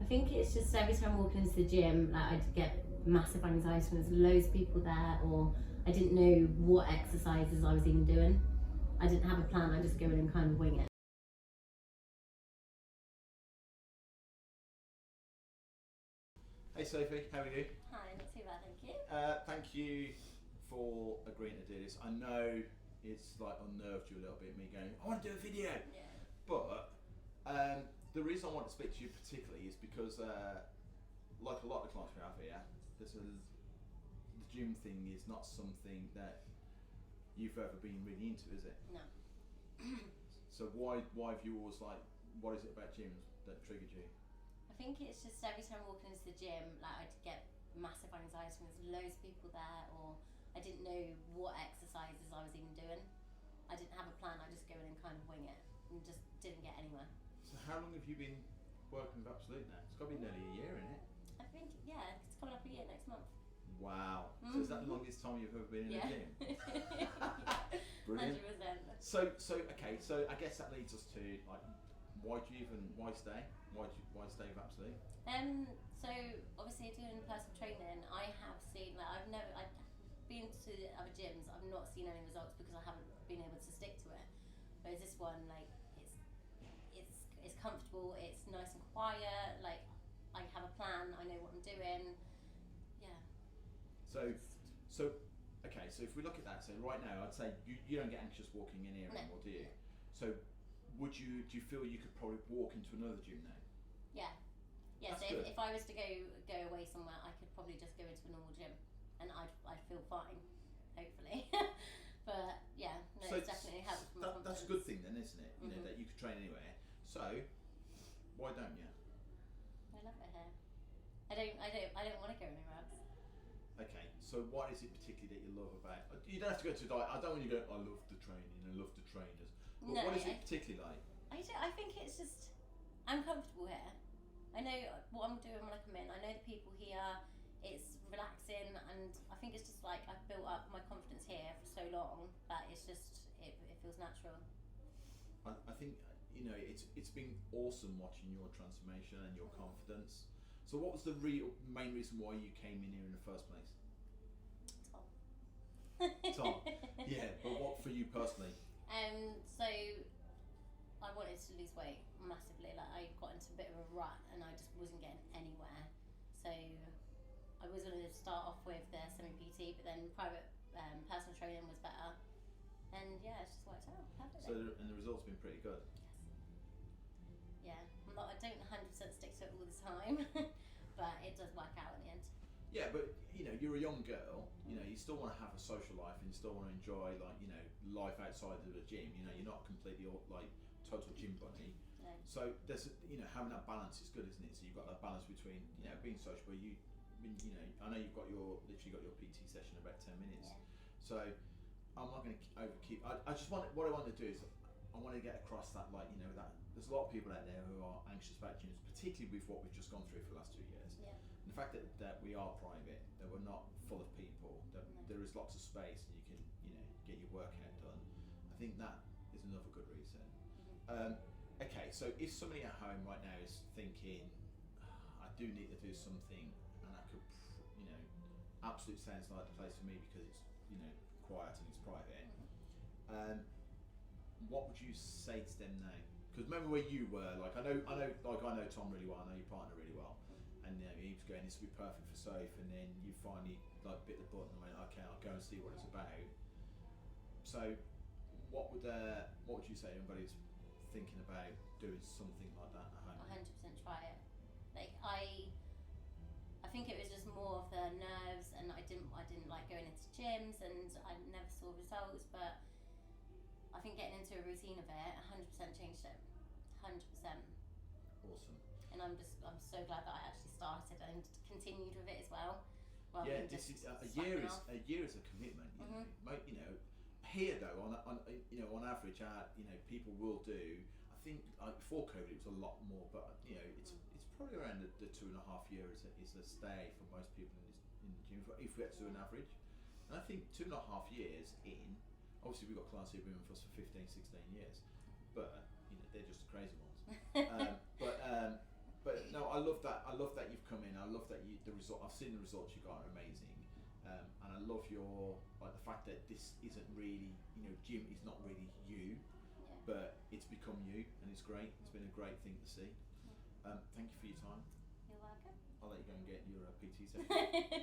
think it's just every time I walk into the gym, like I'd get massive anxiety when there's loads of people there, or I didn't know what exercises I was even doing. I didn't have a plan, I just go in and kind of wing it. Hey Sophie, how are you? Hi, not too bad, thank you. Thank you for agreeing to do this. I know it's like unnerved you a little bit, me going, I want to do a video. Yeah. But the reason I want to speak to you particularly is because, like a lot of the clients we have here, the gym thing is not something that you've ever been really into, is it? No. So why have you always like, what is it about gyms that triggered you? I think it's just every time I walk into the gym, like I'd get massive anxiety when there's loads of people there, or I didn't know what exercises I was even doing. I didn't have a plan, I just go in and kind of wing it and just didn't get anywhere. So how long have you been working with Absolute now? It's got to be nearly a year, isn't it? I think, yeah, it's coming up a year next month. Wow. So is that the longest time you've ever been in a gym? Brilliant. 100%. So okay, so I guess that leads us to like, why stay? Why stay with Absolute? So obviously doing personal training, I have seen, like I've been to other gyms, I've not seen any results because I haven't been able to stick to it. Whereas this one, like it's comfortable, it's nice and quiet, like I have a plan, I know what I'm doing. Yeah. So okay, so if we look at that, so right now I'd say you don't get anxious walking in here anymore, do you? So do you feel you could probably walk into another gym now? Yeah. Yeah, That's so good. if I was to go away somewhere, I could probably just go into a normal gym and I'd feel fine, hopefully. But yeah, no, So it's definitely helped my confidence. that's a good thing then, isn't it? You know, Mhm. that you could train anywhere. So why don't you? I love it here. I don't want to go anywhere else. Okay, so what is it particularly that you love about? You don't have to go to diet. I don't want you to go, I love the training, I love the trainers. But No, what is it particularly like? I think it's just I'm comfortable here. I know what I'm doing when I come in. I know the people here. It's relaxing, and I think it's just like I've built up my confidence here for so long that it feels natural. I think you know it's been awesome watching your transformation and your confidence. So what was the main reason why you came in here in the first place? Tom. Yeah, but what for you personally? So I wanted to lose weight massively. Like I got into a bit of a rut and I just wasn't getting anywhere. So I was going to start off with the semi-PT, but then private personal training was better. And yeah, it's just worked out perfectly. So and the results have been pretty good. Yes. Yeah. I don't 100% stick to it all the time, but it does work out in the end. Yeah, but you know, you're a young girl. You know, you still want to have a social life and you still want to enjoy like life outside of the gym. You know, you're not completely like total gym bunny. No. So there's having that balance is good, isn't it? So you've got that balance between being sociable. I know you've literally got your PT session in about 10 minutes. Yeah. So I'm not going to overkeep. I just want what I want to do is I want to get across that that there's a lot of people out there who are anxious about gyms, particularly with what we've just gone through for the last 2 years. Yeah. And the fact that we are private, that we're not full of people, that there is lots of space and you can get your workout done. I think that is another good reason. Mm-hmm. Okay, so if somebody at home right now is thinking, I do need to do something, and I could, Absolute sounds like the place for me because it's quiet and it's private. What would you say to them now? Because remember where you were. Like I know Tom really well. I know your partner really well, and he was going, this would be perfect for Sophie, and then you finally bit the button and went, okay, I'll go and see what it's about. So, what would you say to anybody who's thinking about doing something like that at home? 100% try it. Like I think it was just more of the nerves, and I didn't like going into gyms, and I never saw results. But I think getting into a routine of it 100% changed it. 100%. Awesome. And I'm so glad that I actually started and continued with it as well. Yeah, this is a year is a commitment. Here though, on average, people will do. I think before COVID it was a lot more, but it's probably around the 2.5 years is a stay for most people in the gym if we get to an average. And I think 2.5 years in, obviously we've got clients who've been with us for 15, 16 years, but they're just the crazy ones. But no, I I love that. I love that you've come in. I love that the result. I've seen the results you got are amazing, and I love your the fact that this isn't really gym is not really you, but it's become you, and it's great. It's been a great thing to see. Thank you for your time. You're welcome. I'll let you go and get your PT session.